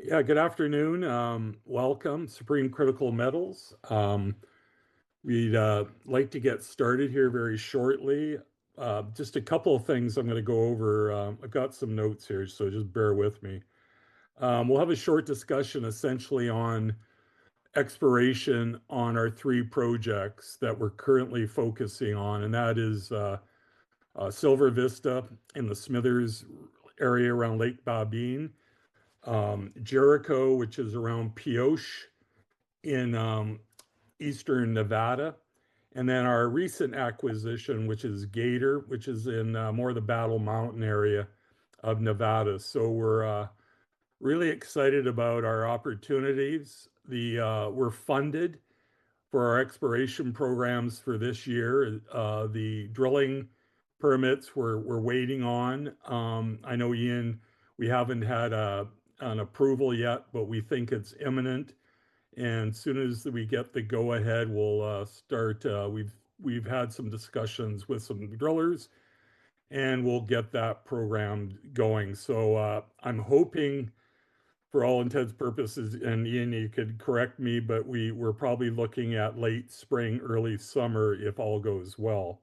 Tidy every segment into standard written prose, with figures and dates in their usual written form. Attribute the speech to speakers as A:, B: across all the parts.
A: Yeah, good afternoon. Welcome, Supreme Critical Metals. We'd like to get started here very shortly. Just a couple of things I'm going to go over. I've got some notes here, so just bear with me. We'll have a short discussion essentially on exploration on our three projects that we're currently focusing on, and that is Silver Vista in the Smithers area around Lake Babine, Jericho, which is around Pioche in eastern Nevada, and then our recent acquisition, which is Gator, which is in more of the Battle Mountain area of Nevada. So we're really excited about our opportunities. We're funded for our exploration programs for this year. The drilling permits we're waiting on. I know, Ian, we haven't had an approval yet, but we think it's imminent. And as soon as we get the go ahead, we'll start. We've had some discussions with some drillers, and we'll get that program going. So I'm hoping, for all intents and purposes, and Ian, you could correct me, but we're probably looking at late spring, early summer if all goes well.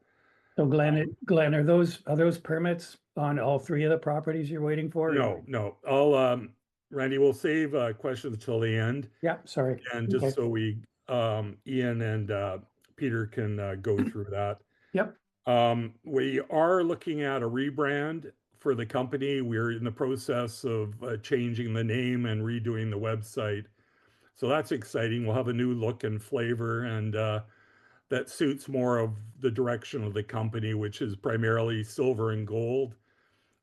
B: So Glenn, are those permits on all three of the properties you're waiting for?
A: No. I'll Randy, we'll save questions till the end.
B: Yeah, sorry.
A: And just
B: Okay.
A: so Ian and Peter can go through that.
B: Yep.
A: We are looking at a rebrand for the company. We're in the process of changing the name and redoing the website. So that's exciting. We'll have a new look and flavor, and that suits more of the direction of the company, which is primarily silver and gold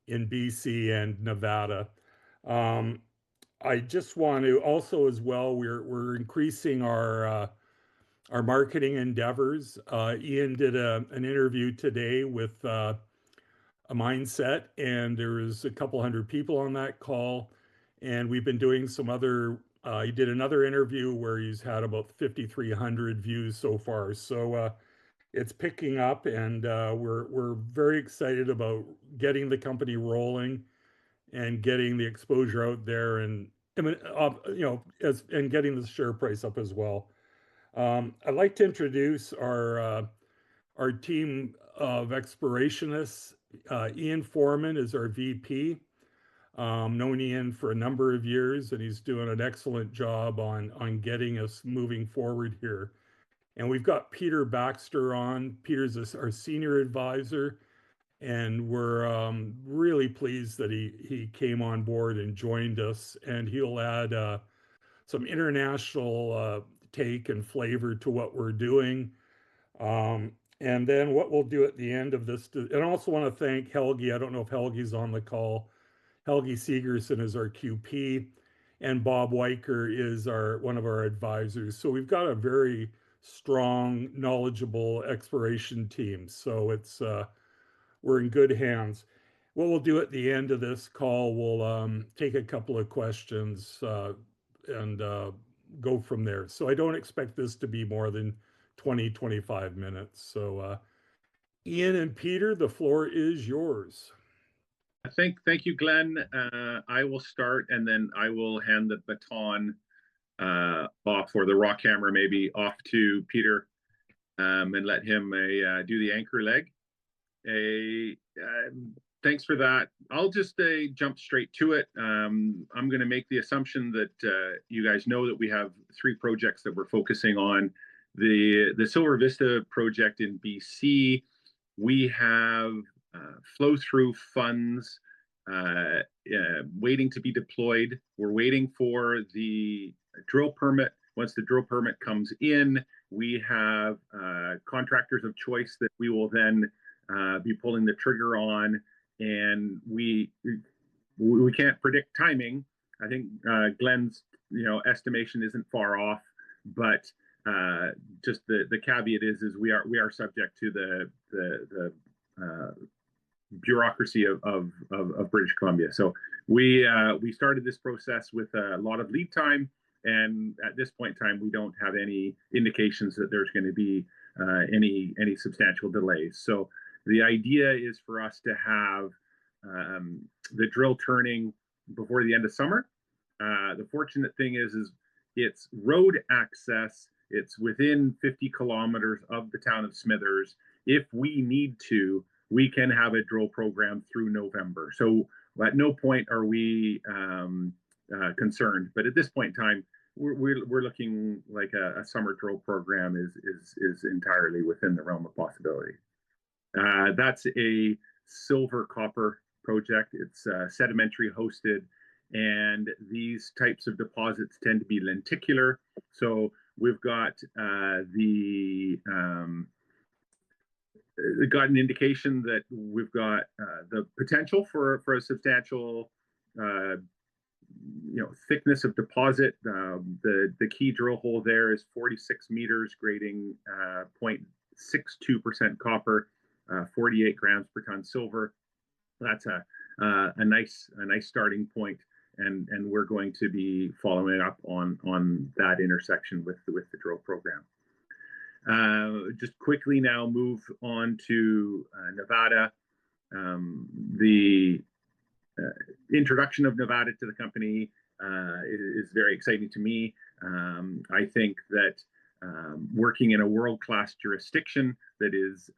A: in BC and Nevada. Um, I just want to also, as well, we're increasing our marketing endeavors. Ian did an interview today with a mindset, and there was a couple hundred people on that call. And we've been doing some other. He did another interview where he's had about 5,300 views so far. So it's picking up, and we're very excited about getting the company rolling and getting the exposure out there, and and getting the share price up as well. I'd like to introduce our team of explorationists. Ian Foreman is our VP. Known Ian for a number of years, and he's doing an excellent job on getting us moving forward here. And we've got Peter Baxter on. Peter's our senior advisor, and we're really pleased that he came on board and joined us. And he'll add some international take and flavor to what we're doing. And then what we'll do at the end of this, and I also want to thank Helgi. I don't know if Helgi's on the call. Helgi Segerson is our QP, and Bob Weicker is one of our advisors. So we've got a very strong, knowledgeable exploration team. So we're in good hands. What we'll do at the end of this call, we'll take a couple of questions and go from there. So I don't expect this to be more than 20, 25 minutes. So Ian and Peter, the floor is yours.
C: Thank you, Glenn. I will start, and then I will hand the baton off, or the rock hammer maybe, off to Peter, and let him do the anchor leg. Thanks for that. I'll just jump straight to it. I'm going to make the assumption that you guys know that we have three projects that we're focusing on. The Silver Vista project in BC, we have flow-through funds waiting to be deployed. We're waiting for the drill permit. Once the drill permit comes in, we have contractors of choice that we will then be pulling the trigger on, and we can't predict timing. I think Glenn's estimation isn't far off, but just the caveat is we are subject to the bureaucracy of British Columbia. So we started this process with a lot of lead time, and at this point in time, we don't have any indications that there's going to be any substantial delays. So the idea is for us to have the drill turning before the end of summer, The fortunate thing is it's road access. It's within 50 kilometers of the town of Smithers. If we need to, we can have a drill program through November. So at no point are we concerned. But at this point in time, we're looking like a summer drill program is entirely within the realm of possibility. That's a silver copper project. It's sedimentary hosted, and these types of deposits tend to be lenticular. So we've got got an indication that we've got the potential for a substantial thickness of deposit. The key drill hole there is 46 meters, grading 0.62% copper, 48 grams per ton silver. That's a nice starting point, and we're going to be following up on that intersection with the drill program. Just quickly now move on to Nevada. The introduction of Nevada to the company is very exciting to me. I think that working in a world-class jurisdiction that is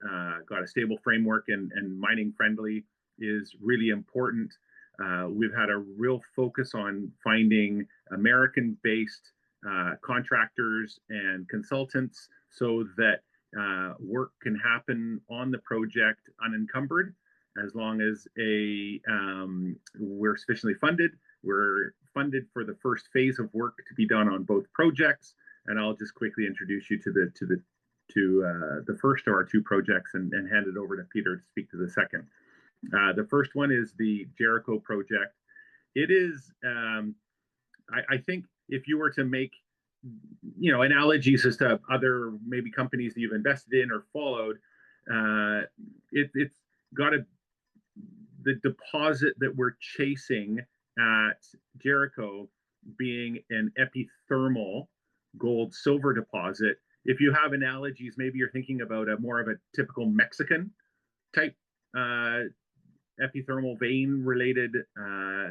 C: got a stable framework and mining friendly is really important. We've had a real focus on finding American-based contractors and consultants so that work can happen on the project unencumbered, as long as we're sufficiently funded. We're funded for the first phase of work to be done on both projects, and I'll just quickly introduce you to the first of our two projects and hand it over to Peter to speak to the second. The first one is the Jericho project. It is, I think, if you were to make analogies as to other maybe companies that you've invested in or followed, it's got the deposit that we're chasing at Jericho being an epithermal gold silver deposit. If you have analogies, maybe you're thinking about more of a typical Mexican type epithermal vein related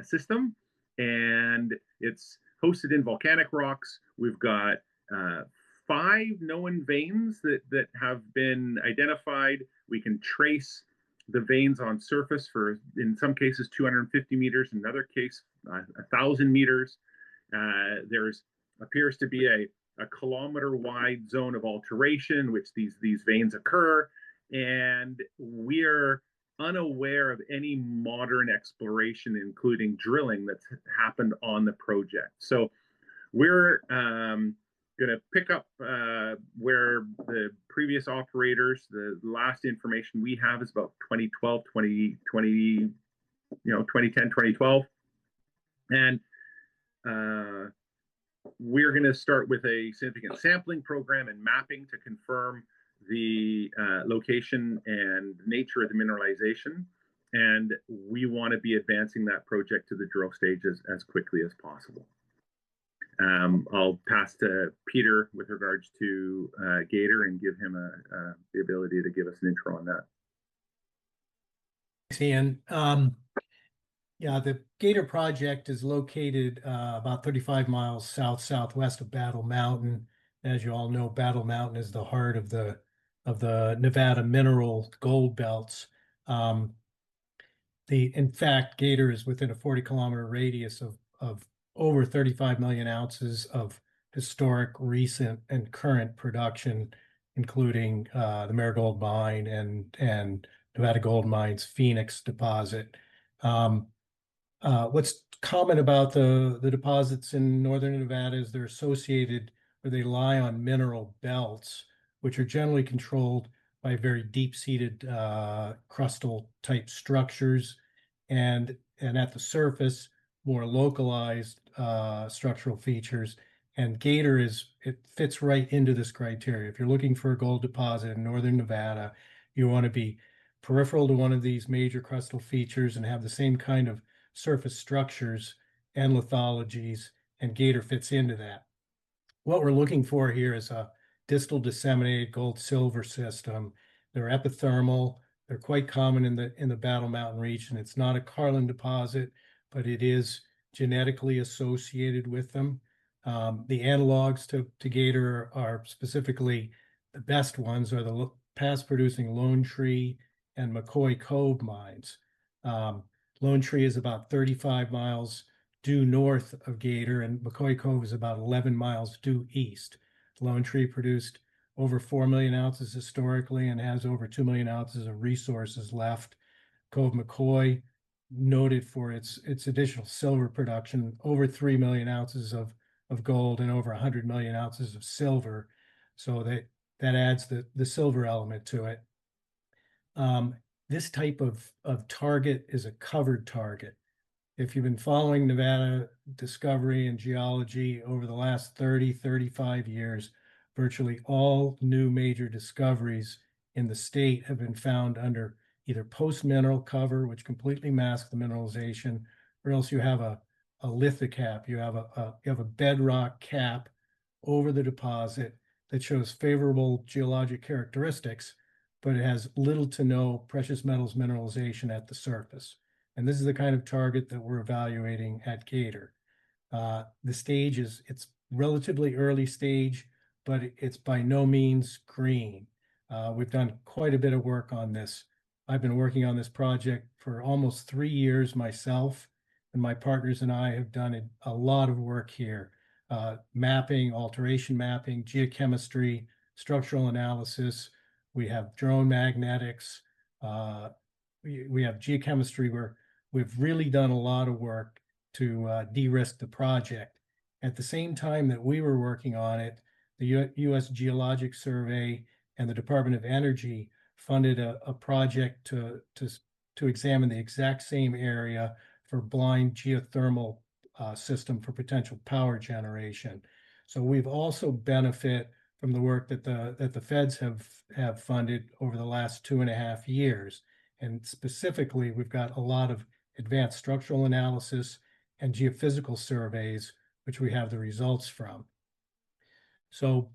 C: system, and it's hosted in volcanic rocks. We've got 5 known veins that have been identified. We can trace the veins on surface for, in some cases, 250 meters, in another case, 1,000 meters. There's appears to be a kilometer-wide zone of alteration, in which these veins occur, and we're unaware of any modern exploration, including drilling, that's happened on the project. So we're going to pick up where the previous operators, the last information we have is about 2012, 2010, 2012. And we're going to start with a significant sampling program and mapping to confirm the location and nature of the mineralization. And we want to be advancing that project to the drill stage as quickly as possible. I'll pass to Peter with regards to Gator and give him the ability to give us an intro on that.
D: Thanks, Ian. Yeah, the Gator project is located about 35 miles southwest of Battle Mountain. As you all know, Battle Mountain is the heart of the Nevada mineral gold belts. In fact, Gator is within a 40-kilometer radius of over 35 million ounces of historic, recent, and current production, including the Marigold Mine and Nevada Gold Mines Phoenix deposit. What's common about the deposits in northern Nevada is they're associated, or they lie on mineral belts, which are generally controlled by very deep-seated crustal type structures, and at the surface, more localized structural features. And Gator it fits right into this criteria. If you're looking for a gold deposit in northern Nevada, you want to be peripheral to one of these major crustal features and have the same kind of surface structures and lithologies, and Gator fits into that. What we're looking for here is a distal disseminated gold-silver system. They're epithermal. They're quite common in the Battle Mountain region. It's not a Carlin deposit, but it is genetically associated with them. The analogs to Gator are specifically the best ones are the past producing Lone Tree and McCoy Cove mines. Lone Tree is about 35 miles due north of Gator, and McCoy Cove is about 11 miles due east. Lone Tree produced over 4 million ounces historically and has over 2 million ounces of resources left. Cove McCoy, noted for its additional silver production, over 3 million ounces of gold and over 100 million ounces of silver. So that adds the silver element to it. This type of target is a covered target. If you've been following Nevada discovery and geology over the last 30, 35 years, virtually all new major discoveries in the state have been found under either post-mineral cover, which completely masks the mineralization, or else you have a lithocap. You have a bedrock cap over the deposit that shows favorable geologic characteristics, but it has little to no precious metals mineralization at the surface. And this is the kind of target that we're evaluating at Gator. The stage it's relatively early stage, but it's by no means green. We've done quite a bit of work on this. I've been working on this project for almost 3 years myself, and my partners and I have done a lot of work here. Mapping, alteration mapping, geochemistry, structural analysis. We have drone magnetics. We have geochemistry where we've really done a lot of work to de-risk the project. At the same time that we were working on it, the U.S. Geologic Survey and the Department of Energy funded a project to examine the exact same area for blind geothermal system for potential power generation. So we've also benefit from the work that the feds have funded over the last 2.5 years. And specifically, we've got a lot of advanced structural analysis and geophysical surveys, which we have the results from. So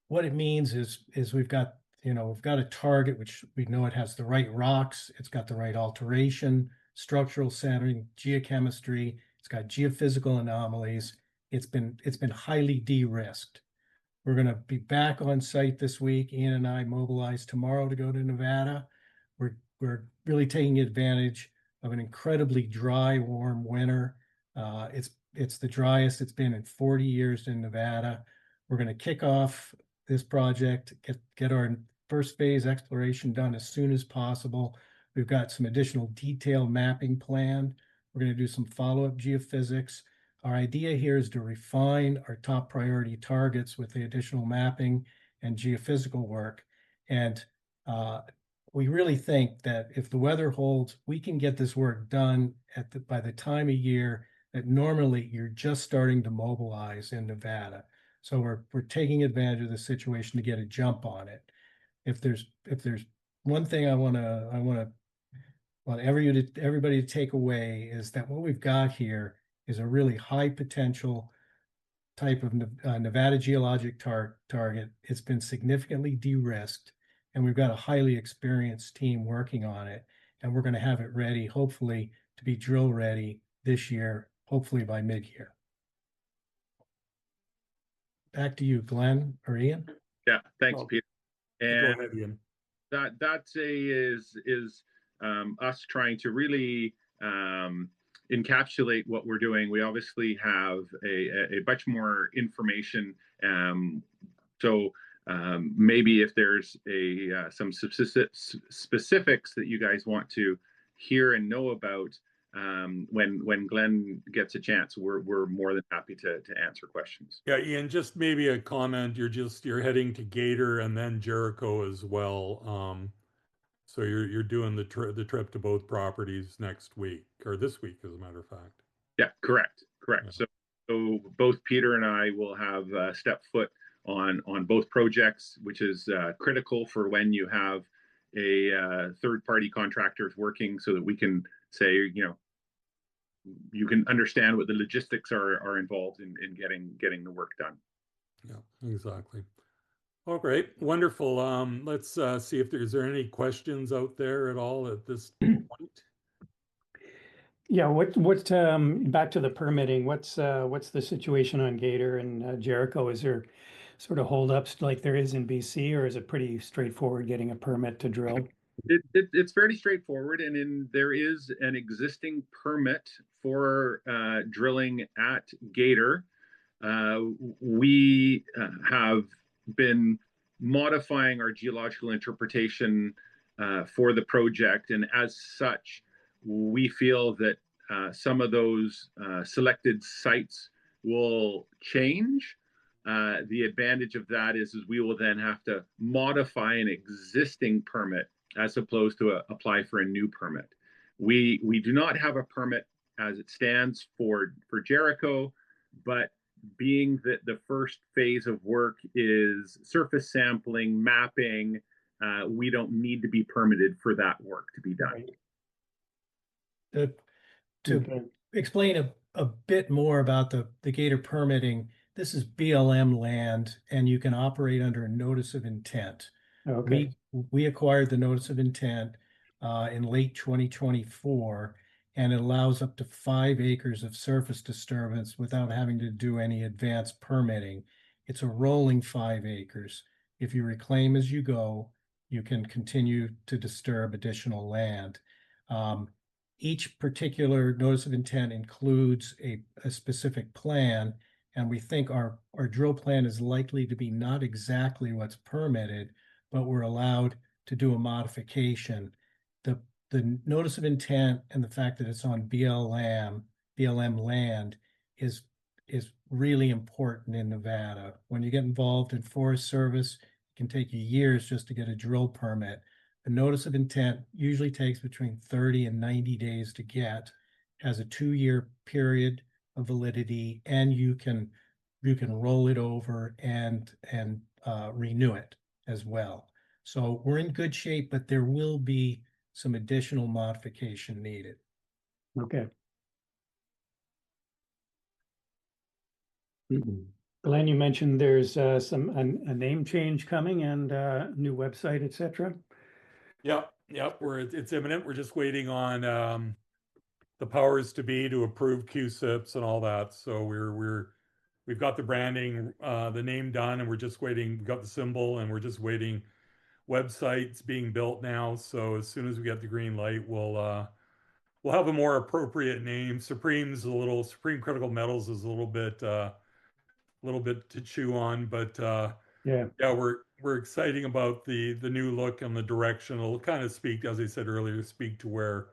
D: what it means is we've got a target which we know it has the right rocks, it's got the right alteration, structural centering, geochemistry, it's got geophysical anomalies. It's been highly de-risked. We're going to be back on site this week. Ian and I mobilize tomorrow to go to Nevada. We're really taking advantage of an incredibly dry, warm winter. It's the driest it's been in 40 years in Nevada. We're going to kick off this project, get our first phase exploration done as soon as possible. We've got some additional detailed mapping planned. We're going to do some follow-up geophysics. Our idea here is to refine our top priority targets with the additional mapping and geophysical work. And we really think that if the weather holds, we can get this work done by the time of year that normally you're just starting to mobilize in Nevada. So we're taking advantage of the situation to get a jump on it. If there's one thing I want everybody to take away is that what we've got here is a really high potential type of Nevada geologic target. It's been significantly de-risked, and we've got a highly experienced team working on it, and we're going to have it ready, hopefully, to be drill ready this year, hopefully by mid-year. Back to you, Glenn or Ian.
C: Yeah, thanks, Peter. And
A: go ahead, Ian.
C: That is us trying to really encapsulate what we're doing. We obviously have a bunch more information. So maybe if there's some specifics that you guys want to hear and know about, when Glenn gets a chance, we're more than happy to answer questions.
A: Yeah, Ian, just maybe a comment. You're heading to Gator and then Jericho as well. So you're doing the trip to both properties next week, or this week, as a matter of fact.
C: Yeah, correct.
A: Yeah.
C: So both Peter and I will have stepped foot on both projects, which is critical for when you have a third-party contractors working, so that we can say, you can understand what the logistics are involved in getting the work done.
A: Yeah, exactly. Oh, great. Wonderful. Let's see if there's any questions out there at all at this point.
B: Yeah, back to the permitting, what's the situation on Gator and Jericho? Is there sort of holdups like there is in BC, or is it pretty straightforward getting a permit to drill?
C: It's fairly straightforward, and there is an existing permit for drilling at Gator. We have been modifying our geological interpretation for the project, and as such, we feel that some of those selected sites will change. The advantage of that is we will then have to modify an existing permit as opposed to apply for a new permit. We do not have a permit as it stands for Jericho, but being that the first phase of work is surface sampling, mapping, we don't need to be permitted for that work to be done.
B: Right.
D: To
B: Okay.
D: explain a bit more about the Gator permitting, this is BLM land and you can operate under a notice of intent.
B: Okay.
D: We acquired the notice of intent in late 2024, and it allows up to 5 acres of surface disturbance without having to do any advanced permitting. It's a rolling 5 acres. If you reclaim as you go, you can continue to disturb additional land. Each particular notice of intent includes a specific plan, and we think our drill plan is likely to be not exactly what's permitted, but we're allowed to do a modification. The notice of intent and the fact that it's on BLM land is really important in Nevada. When you get involved in Forest Service, it can take you years just to get a drill permit. A notice of intent usually takes between 30 and 90 days to get, has a 2-year period of validity, and you can roll it over and renew it as well. So we're in good shape, but there will be some additional modification needed.
B: Okay. Glenn, you mentioned there's a name change coming and new website, etc.
A: Yep, it's imminent. We're just waiting on the powers to be to approve QSIPs and all that. So we've got the branding, the name done, and we're just waiting. We've got the symbol, and we're just waiting. Website's being built now, so as soon as we get the green light, we'll have a more appropriate name. Supreme Critical Metals is a little bit to chew on, but
B: Yeah.
A: we're exciting about the new look and the direction. It'll kind of speak, as I said earlier, speak to where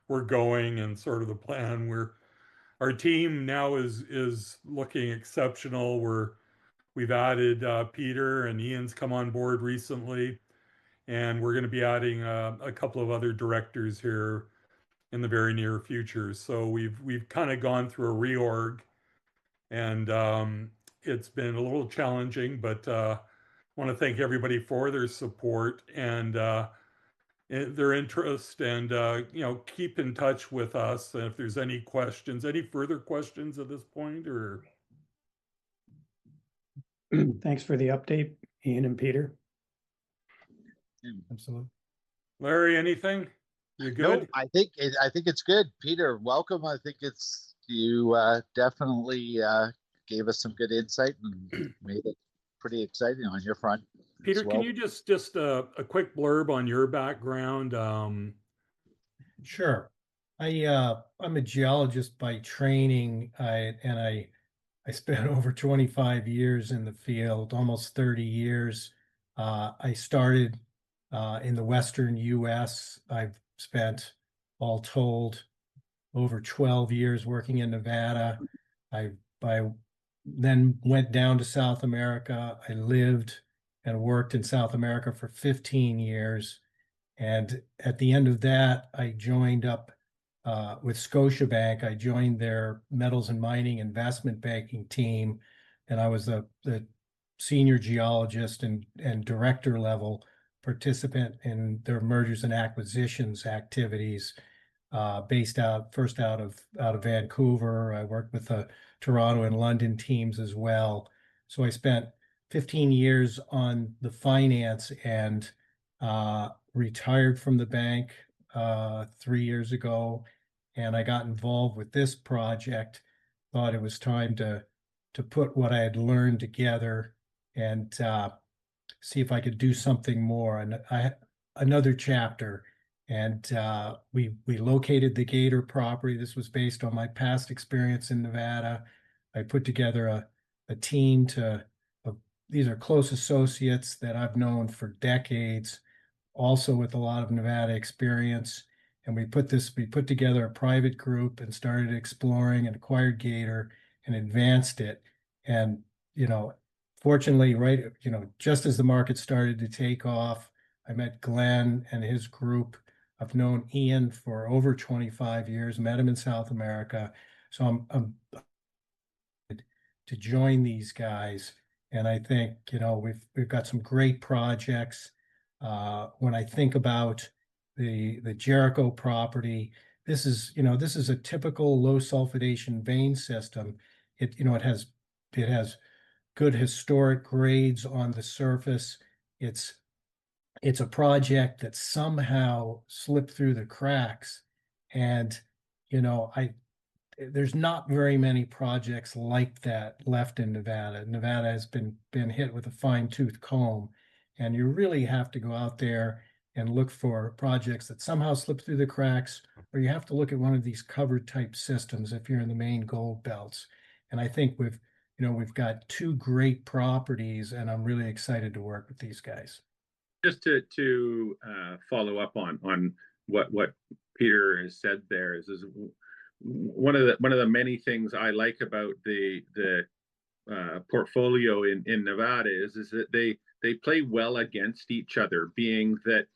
A: we're going and sort of the plan. Our team now is looking exceptional. We've added Peter, and Ian's come on board recently, and we're going to be adding a couple of other directors here in the very near future. So we've kind of gone through a reorg, and it's been a little challenging, but I want to thank everybody for their support and their interest, and keep in touch with us. And if there's any further questions at this point, or
B: Thanks for the update, Ian and Peter.
D: Absolutely.
A: Larry, anything? You good?
E: No, I think it's good. Peter, welcome. I think you definitely gave us some good insight and made it pretty exciting on your front.
A: Peter,
E: well.
A: can you just a quick blurb on your background?
D: Sure. I'm a geologist by training, I spent over 25 years in the field, almost 30 years. I started in the Western US. I've spent, all told, over 12 years working in Nevada. I then went down to South America. I lived and worked in South America for 15 years. And at the end of that, I joined up with Scotiabank. I joined their metals and mining investment banking team, and I was the senior geologist and director level participant in their mergers and acquisitions activities, based out of Vancouver. I worked with the Toronto and London teams as well. So I spent 15 years on the finance end, retired from the bank 3 years ago, and I got involved with this project. Thought it was time to put what I had learned together and see if I could do something more. And another chapter. And we located the Gator property. This was based on my past experience in Nevada. I put together a team these are close associates that I've known for decades, also with a lot of Nevada experience. And we put together a private group and started exploring and acquired Gator and advanced it. And, fortunately, right, just as the market started to take off, I met Glenn and his group. I've known Ian for over 25 years, met him in South America. So I'm to join these guys. And I think, we've got some great projects. When I think about the Jericho property, this is a typical low sulfidation vein system. It has good historic grades on the surface. It's a project that somehow slipped through the cracks. And, there's not very many projects like that left in Nevada. Nevada has been hit with a fine-tooth comb, and you really have to go out there and look for projects that somehow slip through the cracks, or you have to look at one of these covered type systems if you're in the main gold belts. And I think we've got two great properties, and I'm really excited to work with these guys.
C: Just to follow up on what Peter has said there is one of the many things I like about the portfolio in Nevada is that they play well against each other, being that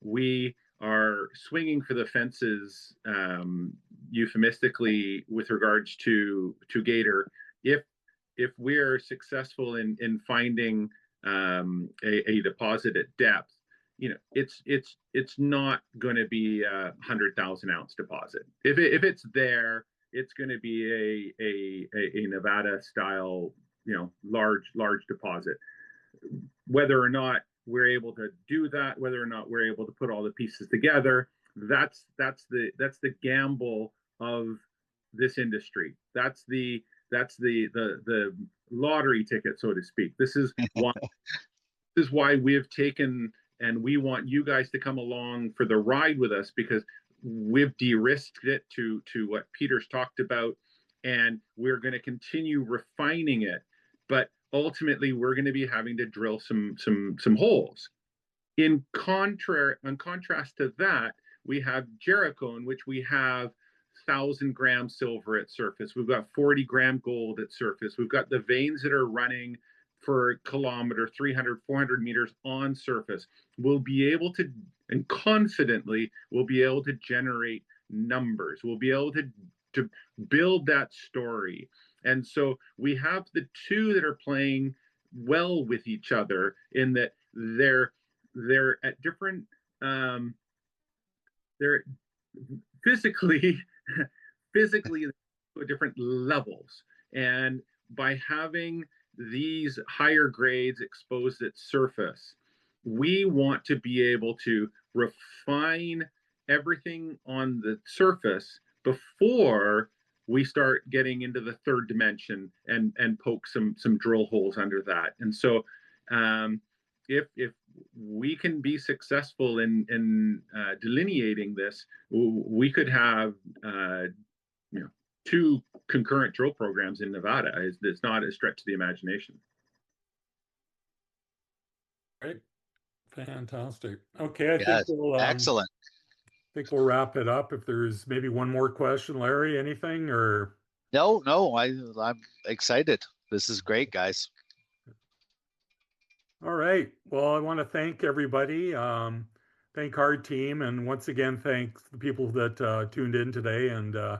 C: we are swinging for the fences, euphemistically, with regards to Gator. If we're successful in finding a deposit at depth, it's not going to be a 100,000 ounce deposit. If it's there, it's going to be a Nevada style, large deposit. Whether or not we're able to do that, whether or not we're able to put all the pieces together, that's the gamble of this industry. That's the lottery ticket, so to speak. This is why we've taken, and we want you guys to come along for the ride with us, because we've de-risked it to what Peter's talked about, and we're going to continue refining it. But ultimately, we're going to be having to drill some holes. In contrast to that, we have Jericho, in which we have 1,000-gram silver at surface. We've got 40-gram gold at surface. We've got the veins that are running for a kilometer, 300, 400 meters on surface. We'll be able to, and confidently, we'll be able to generate numbers. We'll be able to build that story. And so we have the two that are playing well with each other, in that they're at different, they're physically at different levels. And by having these higher grades exposed at surface, we want to be able to refine everything on the surface before we start getting into the third dimension and poke some drill holes under that. And so if we can be successful in delineating this, we could have two concurrent drill programs in Nevada. It's not a stretch of the imagination.
A: Right. Fantastic. Okay, I
E: Yes,
A: think we'll
E: excellent.
A: wrap it up. If there's maybe one more question, Larry, anything or?
E: No, I'm excited. This is great, guys.
A: All right. Well, I want to thank everybody. Thank our team, and once again, thank the people that tuned in today. And if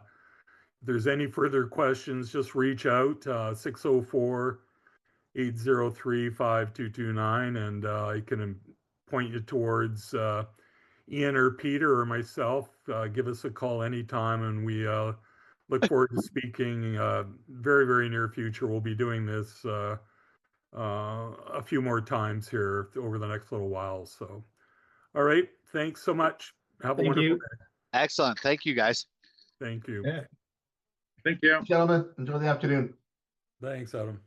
A: there's any further questions, just reach out, 604-803-5229, and I can point you towards Ian or Peter or myself. Give us a call anytime, and we look forward to speaking very, very near future. We'll be doing this a few more times here over the next little while. So, all right. Thanks so much. Have a wonderful day.
E: Excellent. Thank you, guys.
A: Thank you.
D: Yeah.
C: Thank you.
F: Gentlemen, enjoy the afternoon.
A: Thanks, Adam.